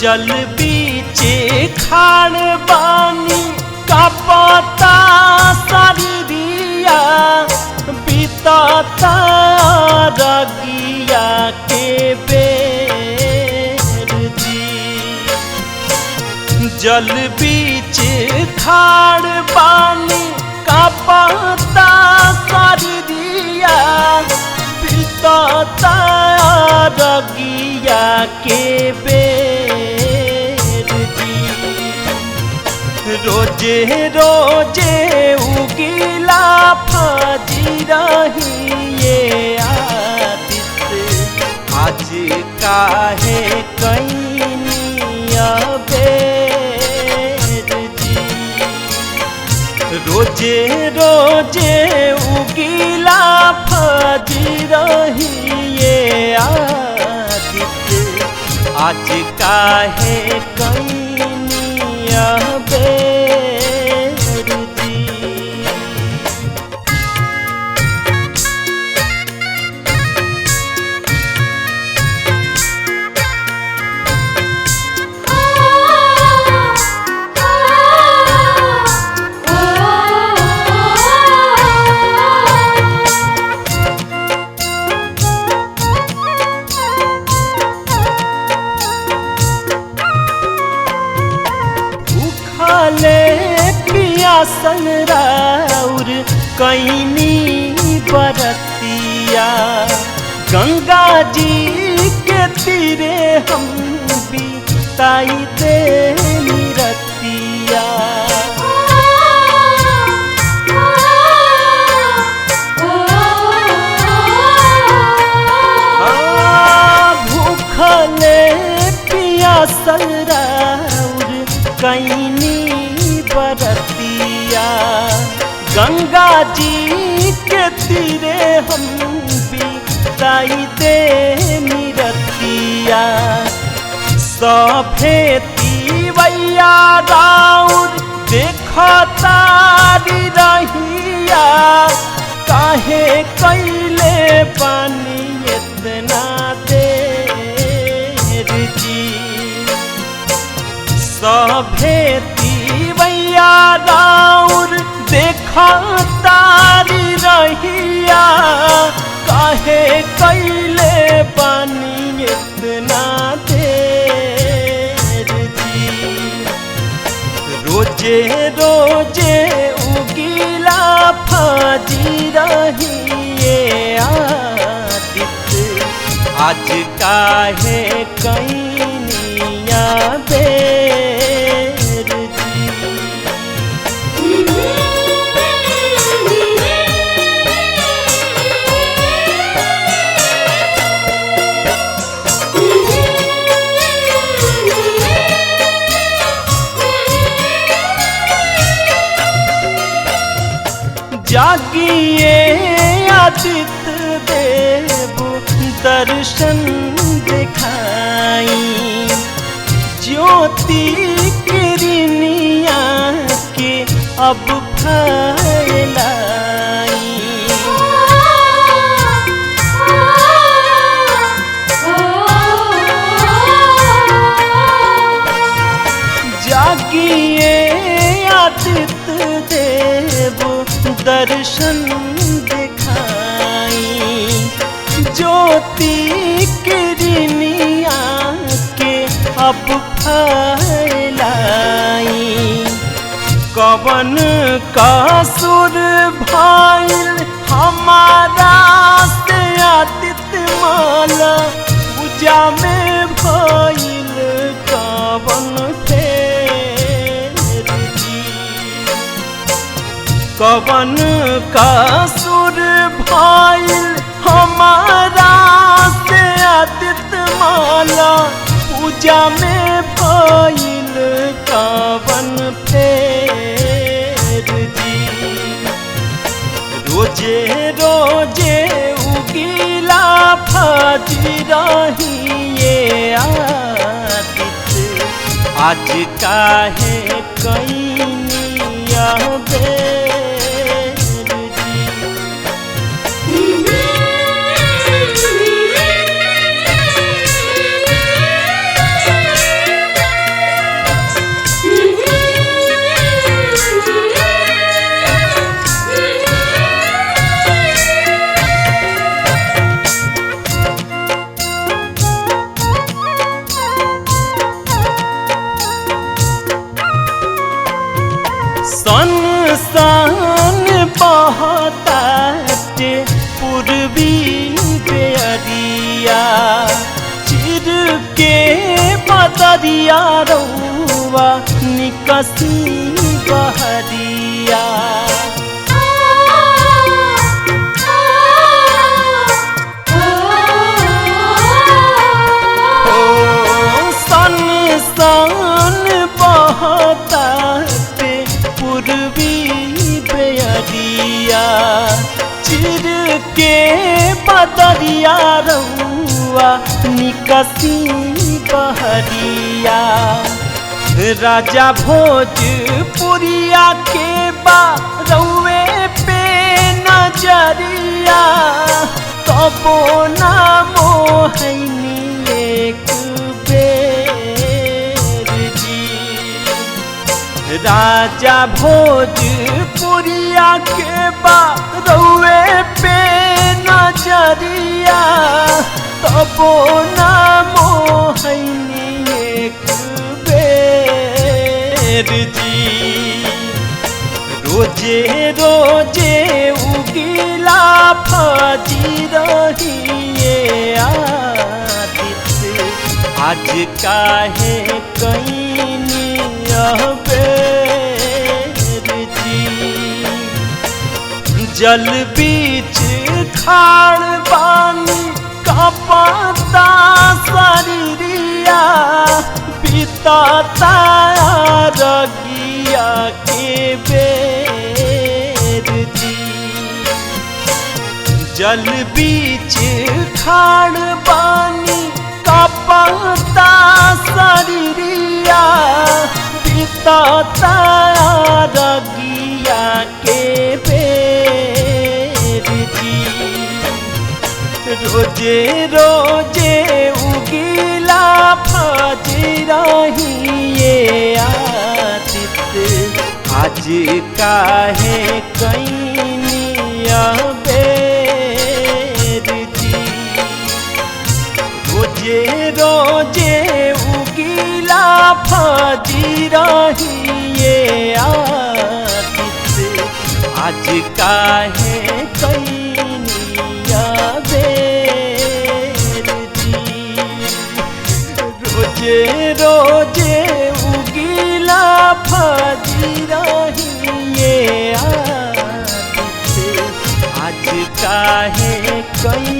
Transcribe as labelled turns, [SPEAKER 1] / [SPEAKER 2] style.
[SPEAKER 1] जल बीचे खाड़ बानी का पता शरीरिया बीतता रगिया के बेर जी। जल बीचे खाड़ बानी का पता शरीरिया बीतता रगिया के बेर जी। रोजे रोजे उगिला फजी रहिए आदित्य आज काहे कैनिया बेर जी। रोजे रोजे उगिला फजी रहिए आदित्य आज काहे कैनिया बेर जी। पियासल राउर कैनी बरतिया गंगा जी के तीरे हम बिताई दे रतिया। भूखले पियासल राउर कैनी बरतिया गंगा जी के तीरे हम बिताई दे रतिया। सफे तीवैया राउर देखतारी रहिया काहे कैले पानी इतना देर जी। सफे तीवैया राउर देखतारी रहिया काहे कैले पानी इतना देर जी। रोजे रोजे उगिला फजी रहिए आदित्य आज काहे कैनिया बेर जी। जागिए आदित्य देव दर्शन दिखाई ज्योति किरनिया के अब फैलाई। जागिए आदित्य देव दर्शन दिखाई ज्योति किरनिया के अब फैलाई। कवन कसुर भइल हमारा से आदित्य माला पूजा में भइल कवन फेर जी। कवन कसुर भइल हमारा से आदित्य माला पूजा में भइल कवन फेर जी। रोजे रोजे उगिला फजी रहिए आदित्य आज काहे कैनिया बेर जी। बहरिया चिर के बदरिया रउआ निकसी बहरिया सन सन बहताते पूर्वी बेअरिया चिर के बदरिया रउआ निकसी बहरिया राजा भोजपुरिया के बा रउए पे नजरिया तबो ना मोहनी एक बेर जी राजा भोजपुरिया के बा रउए पे नजरिया तबो ना मोहनी एक बेर जी रोजे रोजे उगिला फजी रहिए आदित्य आज काहे कईनी बेर जी जल बीच खाड़ बानी कपता शरीरिया बीतता रगिया के बेर जी जल बीच खाड़ बानी कपता शरीरिया बीतता रगिया के बेर जी रोजे रोजे उगिला फजी रहिए आदित्य आज काहे कईनी बेर जी रोजे रोजे उगिला फजी रहिए आदित्य आज काहे कईनी बेर जी रोजे रोजे उगिला फजी रहिए आदित्य आज काहे कई